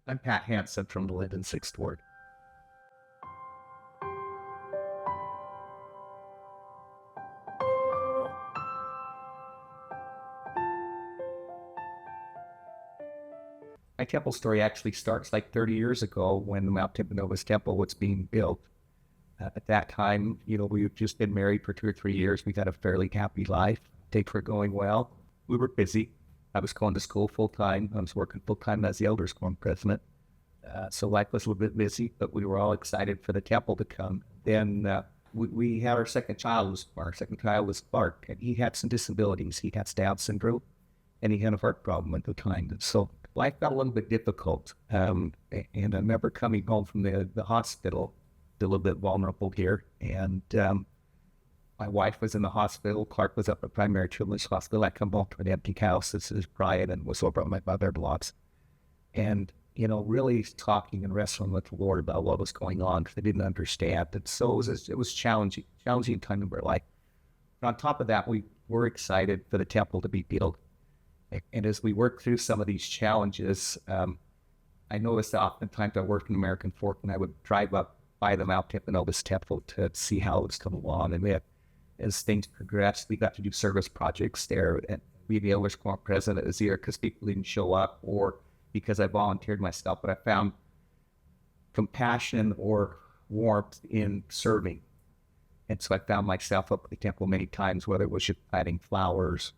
I'm Pat Hansen from the Lindon 6th Ward. My temple story actually starts like 30 years ago when the Mount Timpanogos Temple was being built. At that time, we've just been married for 2 or 3 years. We had a fairly happy life. Things were going well. We were busy. I was going to school full time. I was working full time as the elders quorum president. So life was a little bit busy, but we were all excited for the temple to come. Then we had our second child was Clark, and he had some disabilities. He had Down syndrome, and he had a heart problem at the time. And so life got a little bit difficult. And I remember coming home from the hospital, a little bit vulnerable here, and my wife was in the hospital. Clark was up at Primary Children's Hospital. I come home to an empty house. This is Brian, and was over at my mother-in-law's. And really talking and wrestling with the Lord about what was going on because I didn't understand. And so it was challenging time in our life. But on top of that, we were excited for the temple to be built. And as we worked through some of these challenges, I noticed that oftentimes I worked in American Fork and I would drive up by the Mount Timpanogos Temple to see how it was coming along. And as things progressed, we got to do service projects there. And we, the elders quorum president, is here because people didn't show up or because I volunteered myself, but I found compassion or warmth in serving. And so I found myself up at the temple many times, whether it was just planting flowers,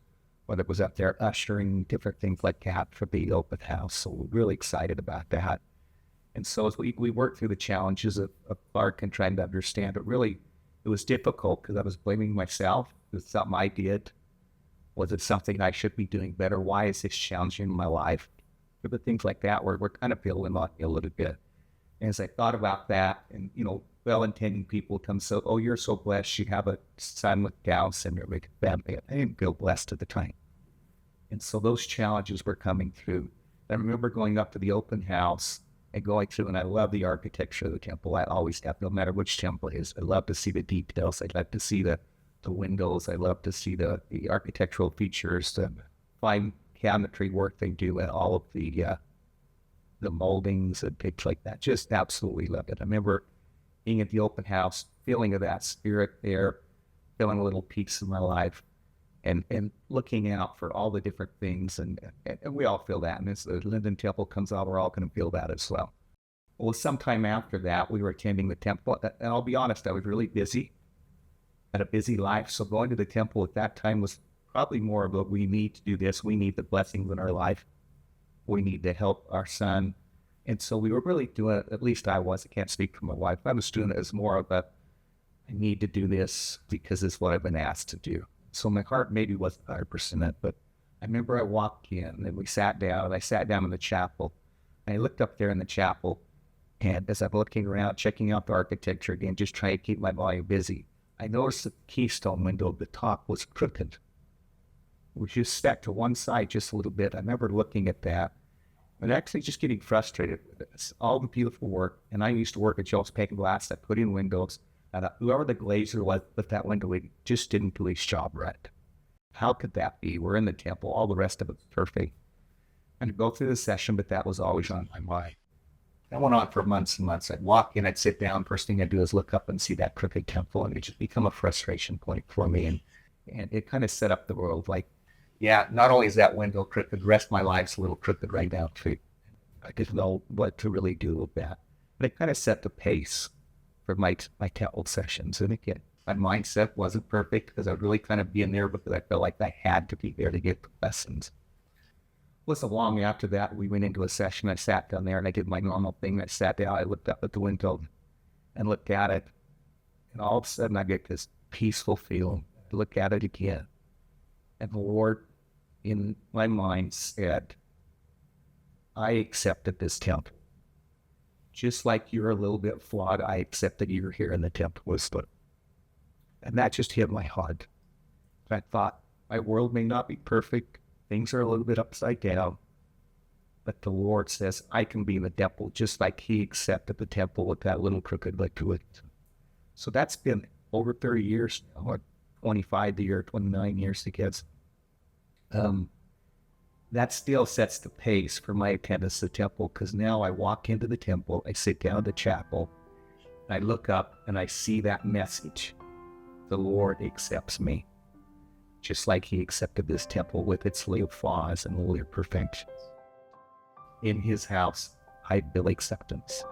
whether it was up there ushering, different things like that for the open house. So we're really excited about that. And so as we worked through the challenges of Clark and trying to understand it, really, it was difficult because I was blaming myself. Was it something I did? Was it something I should be doing better? Why is this challenging in my life? But things like that we're kind of feeling on me a little bit. And as I thought about that, and well-intending people come, so, oh, you're so blessed. You have a son with Down syndrome. I didn't feel blessed at the time. And so those challenges were coming through. I remember going up to the open house and going through, and I love the architecture of the temple. I always have, no matter which temple it is. I love to see the details. I love to see the windows. I love to see the architectural features, the fine cabinetry work they do, and all of the moldings and things like that. Just absolutely loved it. I remember being at the open house, feeling of that spirit there, feeling a little peace in my life, and looking out for all the different things. And we all feel that. And as the Lindon Temple comes out, we're all going to feel that as well. Well, sometime after that, we were attending the temple. And I'll be honest, I was really busy, had a busy life. So going to the temple at that time was probably more of a, we need to do this. We need the blessings in our life. We need to help our son. And so we were really doing it, at least I was, I can't speak for my wife. I was doing it as more of a, I need to do this because it's what I've been asked to do. So my heart maybe wasn't 100%, but I remember I walked in and we sat down, and I sat down in the chapel. And I looked up there in the chapel, and as I'm looking around, checking out the architecture again, just trying to keep my mind busy, I noticed the keystone window at the top was crooked. It was just set to one side just a little bit. I remember looking at that and actually just getting frustrated with this. All the beautiful work. And I used to work at Jones Paint and Glass. I put in windows. And whoever the glazer was with that window, it just didn't do his job right. How could that be? We're in the temple. All the rest of it's perfect. And I'd go through the session, but that was always on my mind. That went on for months and months. I'd walk in, I'd sit down. First thing I'd do is look up and see that crooked temple. And it just become a frustration point for me. And it kind of set up the world like, yeah, not only is that window crooked, the rest of my life's a little crooked right now too. I didn't know what to really do with that. But it kind of set the pace for my temple sessions. And again, my mindset wasn't perfect because I was really kind of being there because I felt like I had to be there to get the lessons. Wasn't long after that, we went into a session. I sat down there and I did my normal thing. I sat down, I looked up at the window and looked at it. And all of a sudden I get this peaceful feeling. I look at it again. And the Lord in my mind said, I accepted this temple. Just like you're a little bit flawed, I accept that you're here in the temple with me. And that just hit my heart. I thought, my world may not be perfect. Things are a little bit upside down. But the Lord says, I can be in the temple just like he accepted the temple with that little crooked leg to it. So that's been over 30 years now, or 25 the year, 29 years to get. that still sets the pace for my attendance at the temple, because now I walk into the temple, I sit down in the chapel, I look up and I see that message. The Lord accepts me, just like he accepted this temple with its little flaws and little imperfections. In his house, I feel acceptance.